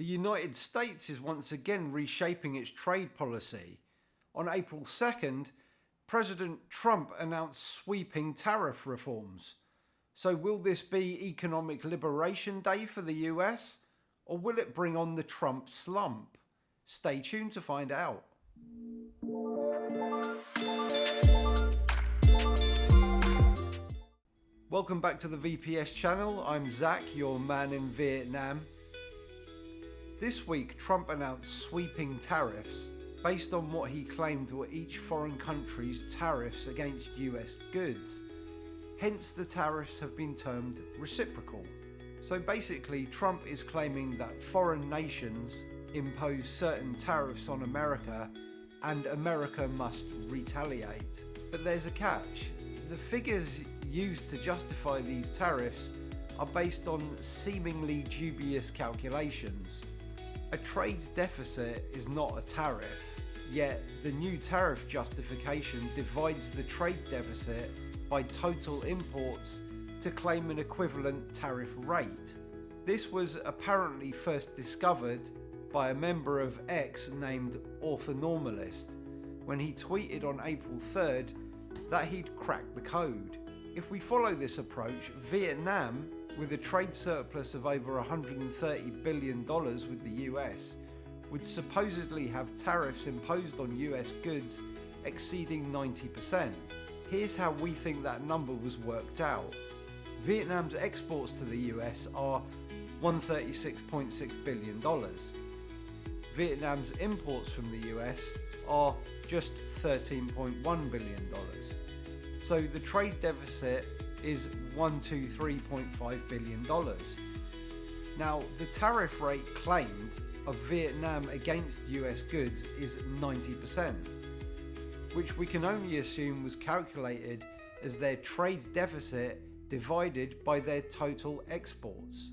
The United States is once again reshaping its trade policy. On April 2nd, President Trump announced sweeping tariff reforms. So will this be Economic Liberation Day for the US? Or will it bring on the Trump Slump? Stay tuned to find out. Welcome back to the VPS channel. I'm Zach, your man in Vietnam. This week, Trump announced sweeping tariffs based on what he claimed were each foreign country's tariffs against US goods. Hence, the tariffs have been termed reciprocal. So basically, Trump is claiming that foreign nations impose certain tariffs on America and America must retaliate. But there's a catch. The figures used to justify these tariffs are based on seemingly dubious calculations. A trade deficit is not a tariff, yet the new tariff justification divides the trade deficit by total imports to claim an equivalent tariff rate. This was apparently first discovered by a member of X named Orthonormalist when he tweeted on April 3rd that he'd cracked the code. If we follow this approach, Vietnam, with a trade surplus of over $130 billion with the US, would supposedly have tariffs imposed on US goods exceeding 90%. Here's how we think that number was worked out. Vietnam's exports to the US are $136.6 billion. Vietnam's imports from the US are just $13.1 billion. So the trade deficit is $123.5 billion. Now, the tariff rate claimed of Vietnam against US goods is 90%, which we can only assume was calculated as their trade deficit divided by their total exports.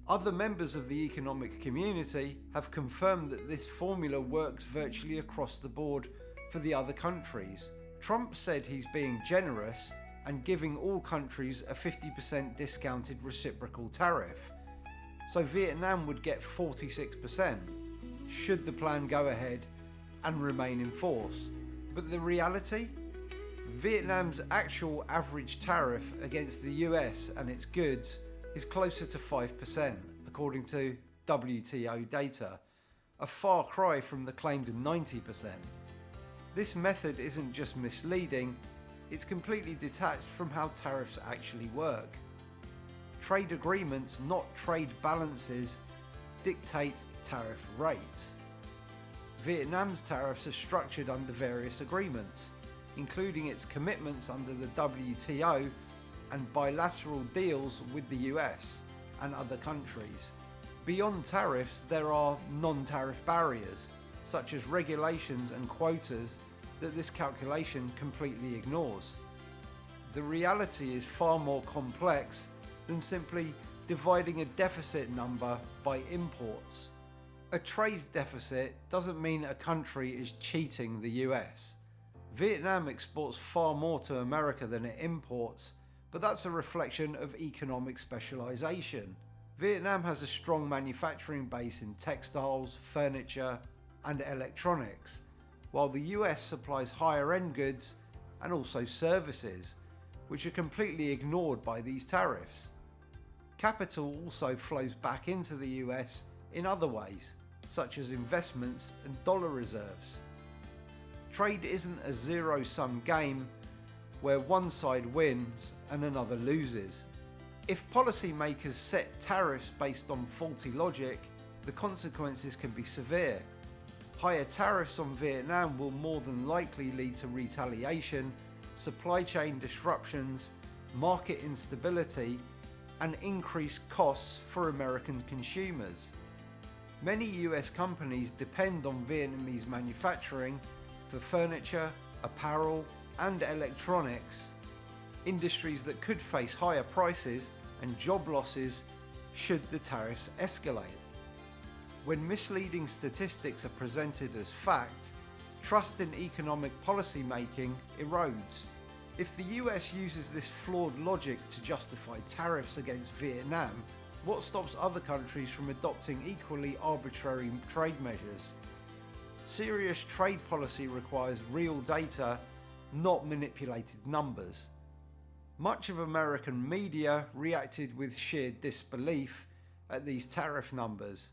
Other members of the economic community have confirmed that this formula works virtually across the board for the other countries. Trump said he's being generous and giving all countries a 50% discounted reciprocal tariff. So Vietnam would get 46% should the plan go ahead and remain in force. But the reality? Vietnam's actual average tariff against the US and its goods is closer to 5%, according to WTO data, a far cry from the claimed 90%. This method isn't just misleading, it's completely detached from how tariffs actually work. Trade agreements, not trade balances, dictate tariff rates. Vietnam's tariffs are structured under various agreements, including its commitments under the WTO and bilateral deals with the US and other countries. Beyond tariffs, there are non-tariff barriers, such as regulations and quotas that this calculation completely ignores. The reality is far more complex than simply dividing a deficit number by imports. A trade deficit doesn't mean a country is cheating the US. Vietnam exports far more to America than it imports, but that's a reflection of economic specialization. Vietnam has a strong manufacturing base in textiles, furniture, and electronics, while the US supplies higher-end goods and also services, which are completely ignored by these tariffs. Capital also flows back into the US in other ways, such as investments and dollar reserves. Trade isn't a zero-sum game where one side wins and another loses. If policymakers set tariffs based on faulty logic, the consequences can be severe. Higher tariffs on Vietnam will more than likely lead to retaliation, supply chain disruptions, market instability, and increased costs for American consumers. Many US companies depend on Vietnamese manufacturing for furniture, apparel, and electronics, industries that could face higher prices and job losses should the tariffs escalate. When misleading statistics are presented as fact, trust in economic policy making erodes. If the US uses this flawed logic to justify tariffs against Vietnam, What stops other countries from adopting equally arbitrary trade measures? Serious trade policy requires real data, not manipulated numbers. Much of American media reacted with sheer disbelief at these tariff numbers,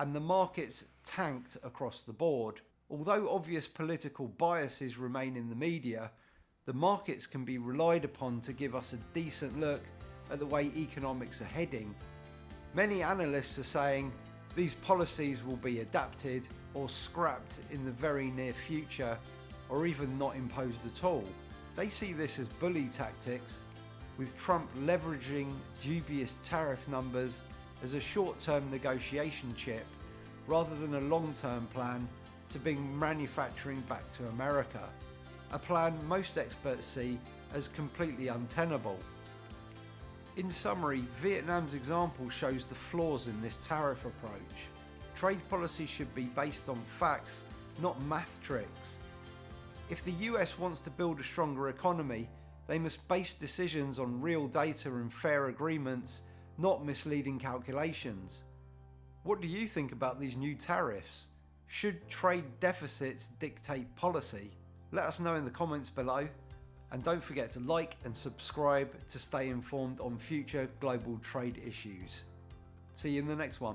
and the markets tanked across the board. Although obvious political biases remain in the media, the markets can be relied upon to give us a decent look at the way economics are heading. Many analysts are saying these policies will be adapted or scrapped in the very near future, or even not imposed at all. They see this as bully tactics, with Trump leveraging dubious tariff numbers as a short-term negotiation chip rather than a long-term plan to bring manufacturing back to America, a plan most experts see as completely untenable. In summary, Vietnam's example shows the flaws in this tariff approach. Trade policy should be based on facts, not math tricks. If the US wants to build a stronger economy, they must base decisions on real data and fair agreements, not misleading calculations. What do you think about these new tariffs? Should trade deficits dictate policy? Let us know in the comments below. And don't forget to like and subscribe to stay informed on future global trade issues. See you in the next one.